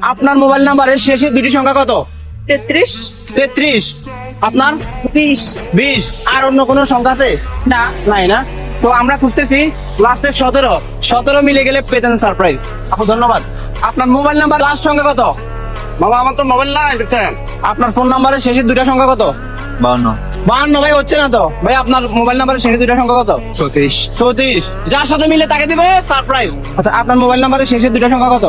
আপনার মোবাইল নাম্বারের শেষে দুটি সংখ্যা কত? 33 33। আপনার 20 20। আর অন্য কোনো সংখ্যা আছে? না নাই না। তো আমরা খুঁজতেছি লাস্টের 17 মিলে গেলে পেতেন সারপ্রাইজ। আপু ধন্যবাদ। আপনার মোবাইল নাম্বার লাস্ট সংখ্যা কত? বাবা আমার তো মোবাইল নাই দেখছেন। আপনার ফোন নাম্বারের শেষে দুটা সংখ্যা কত? 52 ভাই হচ্ছে না তো ভাই। আপনার মোবাইল নাম্বারের শেষে দুটা সংখ্যা কত? 34। যার সাথে মিলে তাকে দিবে সারপ্রাইজ। আচ্ছা আপনার মোবাইল নাম্বারের শেষে দুটা সংখ্যা কত?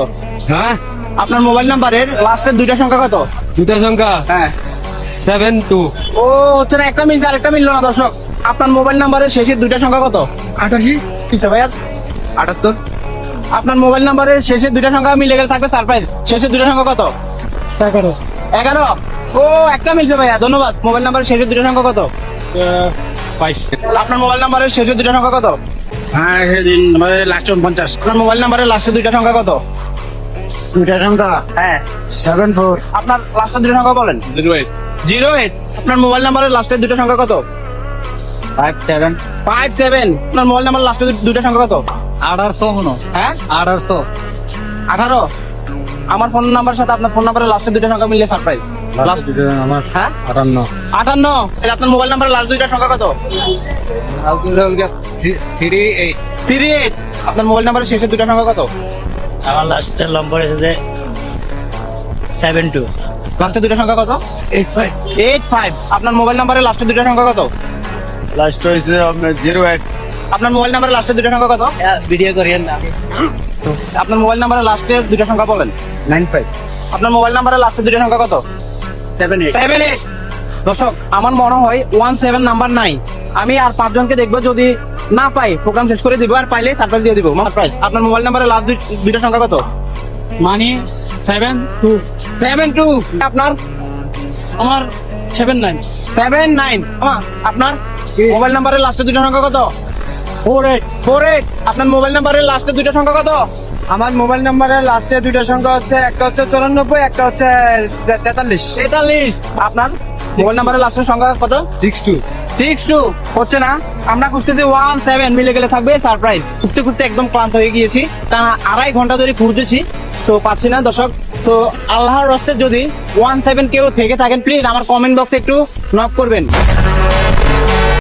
হ্যাঁ আপনার মোবাইল নাম্বারের লাস্টের দুইটা সংখ্যা কত? দুটার সংখ্যা হ্যাঁ 72 ও হচ্ছে না, একটা মিলছে আরেকটা মিললো না দর্শক। আপনার মোবাইল নাম্বারের শেষে দুইটা সংখ্যা কত? 88 কিসে ভাইয়া? 78 আপনার মোবাইল নাম্বারের শেষে দুইটা সংখ্যা মিলে গেলে থাকবে সারপ্রাইজ। শেষে দুইটা সংখ্যা কত? 11। ও একটা মিলছে ভাইয়া, ধন্যবাদ। মোবাইল নাম্বারের শেষে দুইটা সংখ্যা কত? 22 আপনার মোবাইল নাম্বারের শেষে দুইটা সংখ্যা কত? হ্যাঁ সেদিন লাস্ট 50 আপনার মোবাইল নাম্বারের লাস্টের দুইটা সংখ্যা কত? দুইটা সংখ্যা হ্যাঁ 74 আপনার লাস্টের দুইটা সংখ্যা বলেন। 08 08। আপনার মোবাইল নাম্বারের লাস্টের দুইটা সংখ্যা কত? 57 57। আপনার মোবাইল নাম্বার লাস্টের দুইটা সংখ্যা কত? 1800 হনো হ্যাঁ 1800 18। আমার ফোন নাম্বারের সাথে আপনার ফোন নাম্বারের লাস্টের দুইটা সংখ্যা মিলে সারপ্রাইজ। আমার হ্যাঁ 58 58। তাহলে আপনার মোবাইল নাম্বারের লাস্ট দুইটা সংখ্যা কত? 38 38। আপনার মোবাইল নাম্বারের শেষের দুইটা সংখ্যা কত? আমার লাস্টের নম্বর এসেছে 72 লাস্টের দুইটা সংখ্যা কত? 85। আপনার মোবাইল নাম্বারের লাস্টের দুইটা সংখ্যা কত? লাস্ট হইছে আপনার 08 আপনার মোবাইল নাম্বারের লাস্টের দুইটা সংখ্যা কত? ভিডিও করিয়েন না আপনার মোবাইল নাম্বারের লাস্টের দুইটা সংখ্যা বলেন। 95 আপনার মোবাইল নাম্বারের লাস্টের দুইটা সংখ্যা কত? 78 78। দর্শক আমার মনে হয় 17 নাম্বার নাই। আমি আর 5 জনকে দেখবো, যদি না পাই প্রোগ্রাম শেষ করে দিব, আর পাইলে সারপ্রাইজ দিয়ে দিব সারপ্রাইজ। আপনার মোবাইল নাম্বারের লাস্ট দুইটা সংখ্যা কত? মানে 72। আপনার? আমার 79 79। আপনার মোবাইল নাম্বারের লাস্টের দুইটা সংখ্যা কত? 48। আপনার মোবাইল নাম্বারের লাস্টের দুইটা সংখ্যা কত? আমার মোবাইল নাম্বারের লাস্টে দুইটা সংখ্যা হচ্ছে, একটা হচ্ছে 94, একটা হচ্ছে 43 43। আপনার মোবাইল নাম্বারের লাস্টের সংখ্যা কত? 62 62 হচ্ছে না। আমরা খুঁজতেছি 17 মিলে গেলে থাকবে সারপ্রাইজ। খুঁজতে খুঁজতে একদম ক্লান্ত হয়ে গিয়েছি, টানা 2.5 ঘন্টা ধরে ঘুরতেছি, সো পাচ্ছি না দর্শক। সো আল্লাহর রস্তে যদি 17 কেউ থেকে থাকেন প্লিজ আমার কমেন্ট বক্সে একটু নক করবেন।